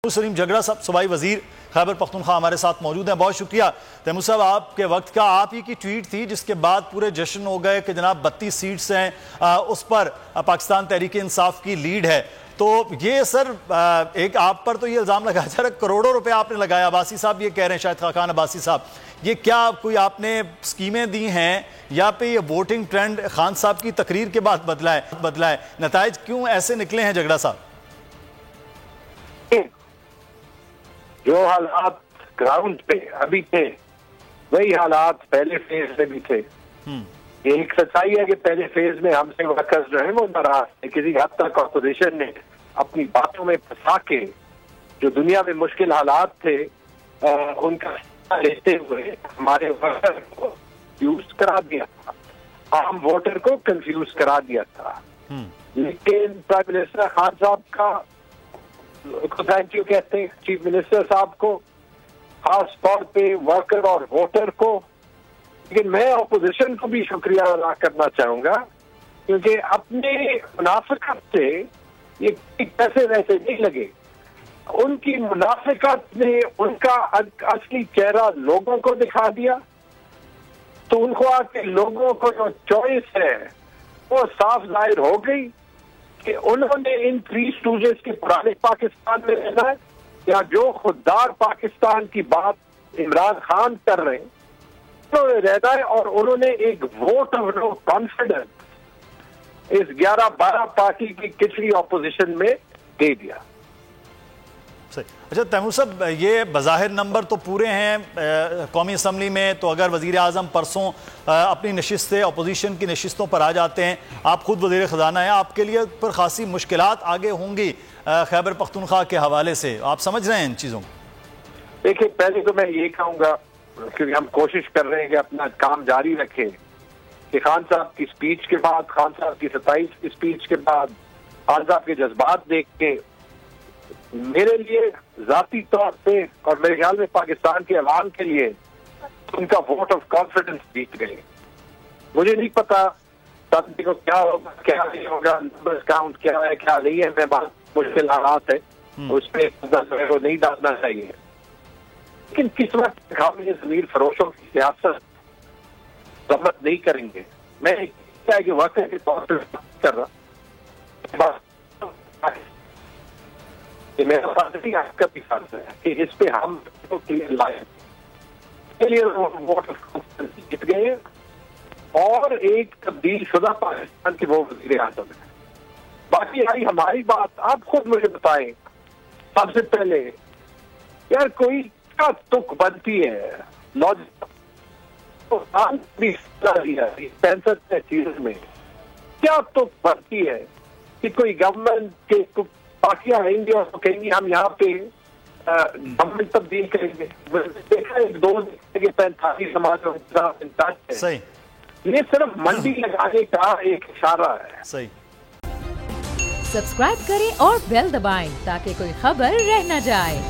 سلیم جھگڑا صاحب صوبائی وزیر خیبر پختونخوا ہمارے ساتھ موجود ہیں. بہت شکریہ تیمور صاحب. آپ کے وقت کا آپ ہی کی ٹویٹ تھی جس کے بعد پورے جشن ہو گئے کہ جناب 32 سیٹس ہیں, اس پر پاکستان تحریک انصاف کی لیڈ ہے. تو یہ سر ایک آپ پر تو یہ الزام لگایا جا رہا ہے کروڑوں روپے آپ نے لگایا. عباسی صاحب یہ کہہ رہے ہیں, شاہد خاقان عباسی صاحب, یہ کیا کوئی آپ نے اسکیمیں دی ہیں یا پہ یہ ووٹنگ ٹرینڈ خان صاحب کی تقریر کے بعد بدلا ہے؟ نتائج کیوں ایسے نکلے ہیں جھگڑا صاحب؟ جو حالات گراؤنڈ پہ ابھی تھے وہی حالات پہلے فیز میں بھی تھے. یہ ایک سچائی ہے کہ پہلے فیز میں ہم سے ورکرز جو ہیں وہ ناراض, کسی حد تک اپوزیشن نے اپنی باتوں میں پھنسا کے جو دنیا میں مشکل حالات تھے ان کا لیتے ہوئے ہمارے ورکر کو کنفیوز کرا دیا تھا, عام ووٹر کو کنفیوز کرا دیا تھا. لیکن پرائم منسٹر خان صاحب کا تھینک یو کہتے ہیں, چیف منسٹر صاحب کو, خاص طور پہ ورکر اور ووٹر کو. لیکن میں اپوزیشن کو بھی شکریہ ادا کرنا چاہوں گا کیونکہ اپنے منافقت سے یہ پیسے ویسے نہیں لگے. ان کی منافقت نے ان کا اصلی چہرہ لوگوں کو دکھا دیا, تو ان کو آ کے لوگوں کو جو چوائس ہے وہ صاف ظاہر ہو گئی کہ انہوں نے ان 3 اسٹوڈنٹس کے پرانے پاکستان میں رہنا ہے یا جو خوددار پاکستان کی بات عمران خان کر رہے ہیں انہوں نے رہنا ہے. اور انہوں نے ایک ووٹ آف نو کانفیڈنس اس 11-12 پارٹی کی کچری اپوزیشن میں دے دیا. اچھا تیمور صاحب, یہ بظاہر نمبر تو پورے ہیں قومی اسمبلی میں, تو اگر وزیر اعظم پرسوں اپنی نشستیں اپوزیشن کی نشستوں پر آ جاتے ہیں, آپ خود وزیر خزانہ ہیں, آپ کے لیے پر خاصی مشکلات آگے ہوں گی خیبر پختونخوا کے حوالے سے, آپ سمجھ رہے ہیں ان چیزوں کو؟ دیکھیں, پہلے تو میں یہ کہوں گا کیونکہ ہم کوشش کر رہے ہیں کہ اپنا کام جاری رکھیں کہ خان صاحب کی سپیچ کے بعد, خان صاحب کی 27 کی سپیچ کے بعد, خان صاحب کے جذبات دیکھ کے میرے لیے ذاتی طور پہ اور میرے خیال میں پاکستان کے عوام کے لیے ان کا ووٹ آف کانفیڈنس جیت گئے. مجھے نہیں پتا سب کو کیا ہوگا کیا نہیں ہوگا, نمبر کاؤنٹ کیا ہے کیا نہیں ہے, میں بہت مشکل حالات ہے اس پہ نہیں ڈالنا چاہیے. لیکن کس وقت ہم یہ ضمیر فروشوں کی سیاست ضبط نہیں کریں گے. میں کہ وقت کے طور پہ کر رہا کہ میرا فاصلہ آپ کا بھی فاصلہ ہے کہ اس پہ ہم لائیں کے لیے ووٹ جیت گئے اور ایک تبدیل شدہ پاکستان کے وہ وزیر اعظم ہے. باقی آئی ہماری بات, آپ خود مجھے بتائیں سب سے پہلے یار کوئی کیا تک بنتی ہے چیز میں کیا تک بنتی ہے کہ کوئی گورنمنٹ کے پارٹیاں رہیں گے اور کہیں گے ہم یہاں پہ گورنمنٹ تبدیل کریں گے. دیکھا ایک 45 سماج ہے, یہ صرف منڈی لگانے کا ایک اشارہ ہے. سبسکرائب کریں اور بیل دبائیں تاکہ کوئی خبر رہ نہ جائے.